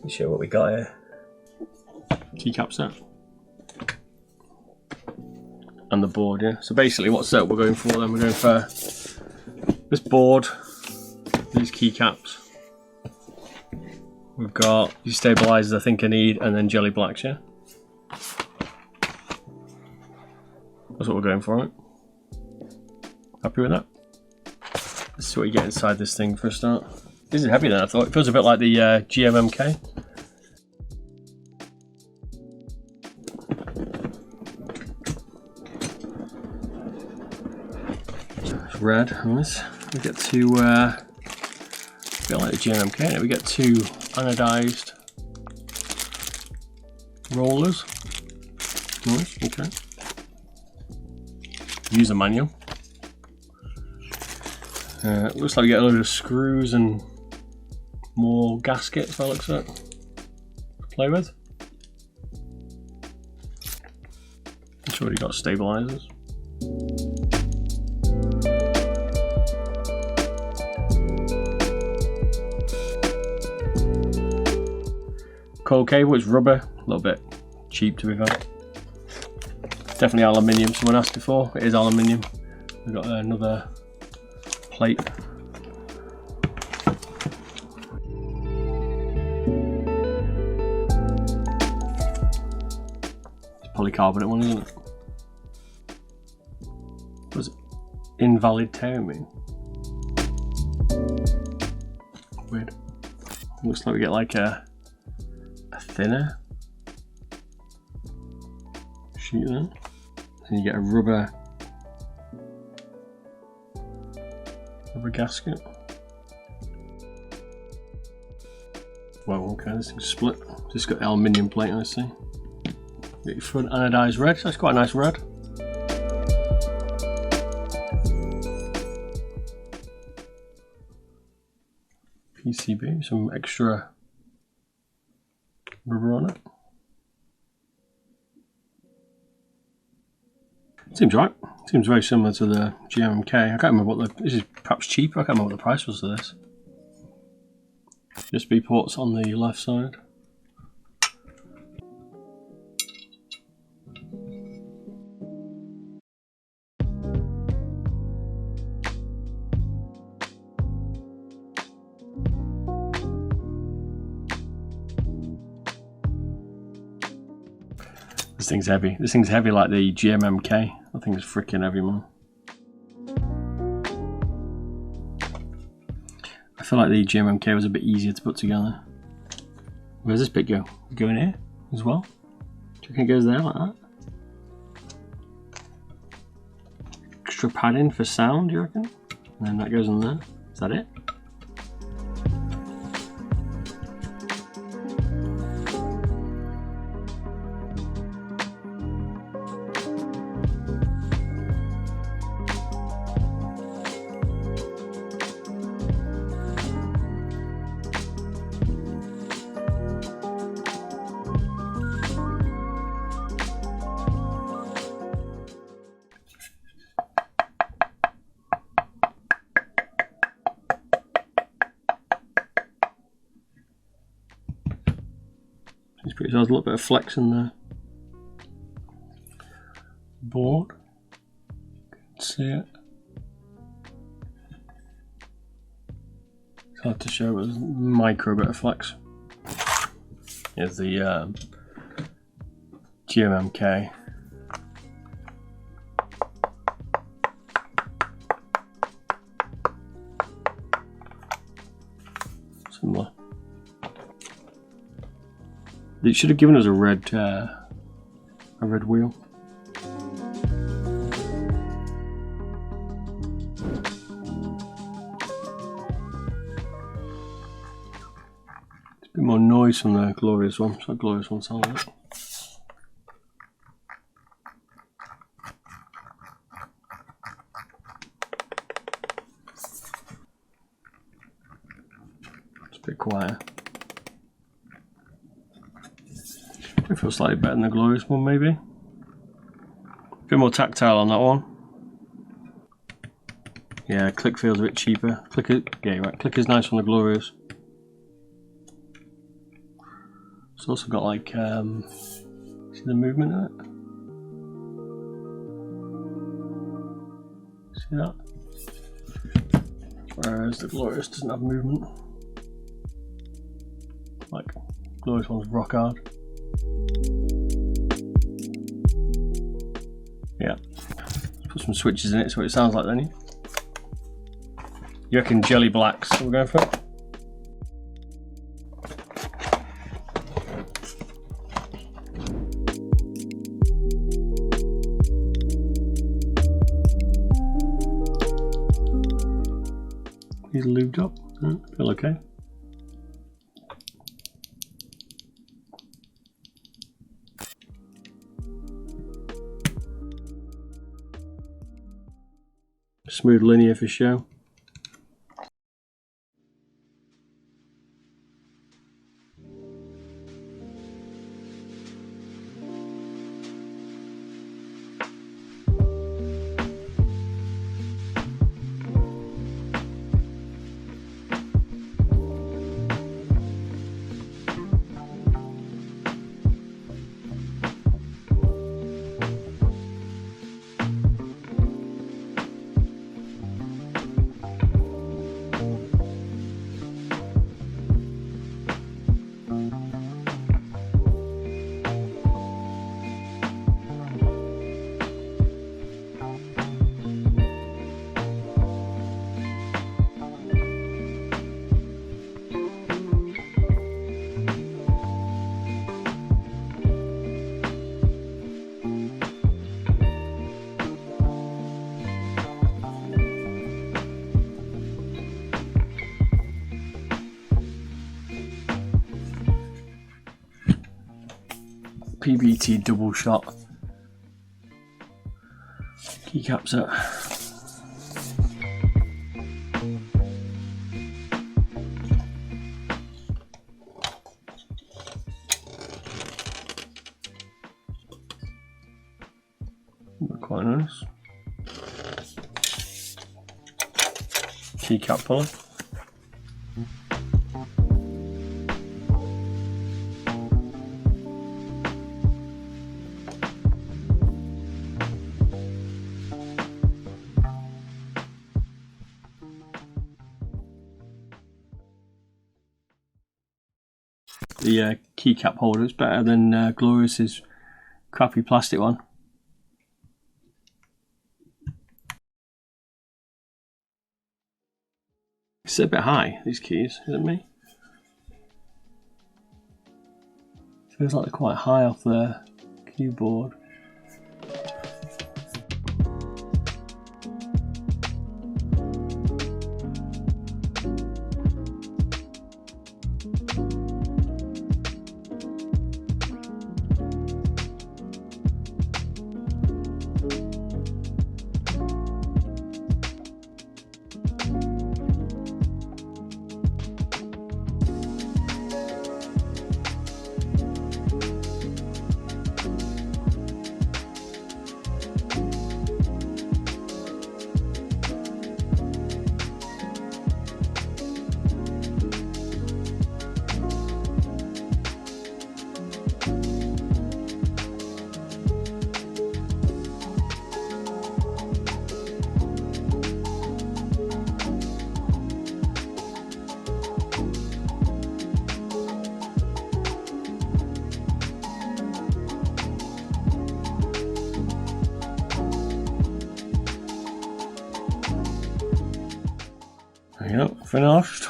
Let's show what we got here. Keycap set. And the board, yeah. So basically what set we're going for then, we're going for this board, these keycaps. We've got these stabilizers I think I need, and then jelly blacks, yeah? That's what we're going for, right? Happy with that? Let's see what you get inside this thing for a start. This is heavier than I thought. It feels a bit like the GMMK. Red on this. We get two, a bit like the GMMK, we get two anodized rollers. Nice, okay. User manual. Looks like we get a load of screws and more gaskets by the looks of it to play with. It's already got stabilizers. Coil cable, it's rubber, a little bit cheap to be fair. Definitely aluminium, someone asked before, it is aluminium. We've got another plate. It's a polycarbonate one, isn't it? What does invalid tear mean? Weird. Looks like we get like a thinner sheet then. And you get a rubber gasket. Well, okay, this thing's split. Just got the aluminium plate on this thing. Get your front anodized red, so that's quite a nice red. PCB, some extra rubber on it. Seems right. Seems very similar to the GMMK. I can't remember what the. This is perhaps cheaper. I can't remember what the price was of this. USB ports on the left side. This thing's heavy. This thing's heavy like the GMMK. I think it's freaking heavy, man. I feel like the GMMK was a bit easier to put together. Where's this bit go? Go in here as well? Do you reckon it goes there like that? Extra padding for sound, do you reckon? And then that goes in there. Is that it? It's pretty, so there's a little bit of flex in the board. You can see it. It's hard to show, but there's a micro bit of flex. Here's the GMMK. Similar. They should have given us a red wheel. It's a bit more noise from the glorious one. So glorious one sounds like. It's a bit quieter. It feels slightly better than the glorious one, maybe. A bit more tactile on that one. Yeah, click feels a bit cheaper. Click it, yeah, you're right. Click is nice on the glorious. It's also got like, see the movement in it? See that? Whereas the Glorious doesn't have movement. Like, Glorious one's rock hard. Yeah. Put some switches in it, so it sounds like then. You reckon jelly blacks? So we're going for it. He's lubed up. Feel okay. Smooth linear for show. PBT double shot keycaps it. Quite nice. Keycap puller. The keycap holder is better than Glorious's crappy plastic one. It's a bit high, these keys, is it me? Feels like they're quite high off the keyboard. Yep, finished.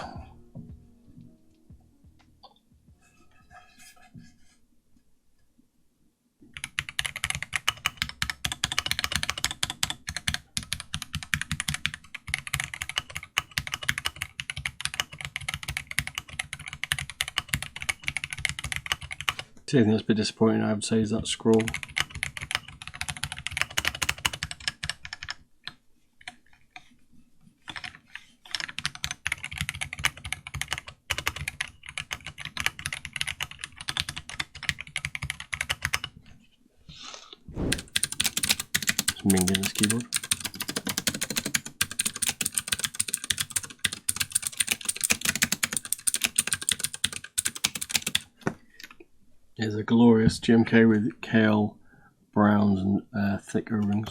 The only thing that's a bit disappointing, I would say, is that scroll. Minging this keyboard. Here's a glorious GMK with kailh, browns and thicker rings.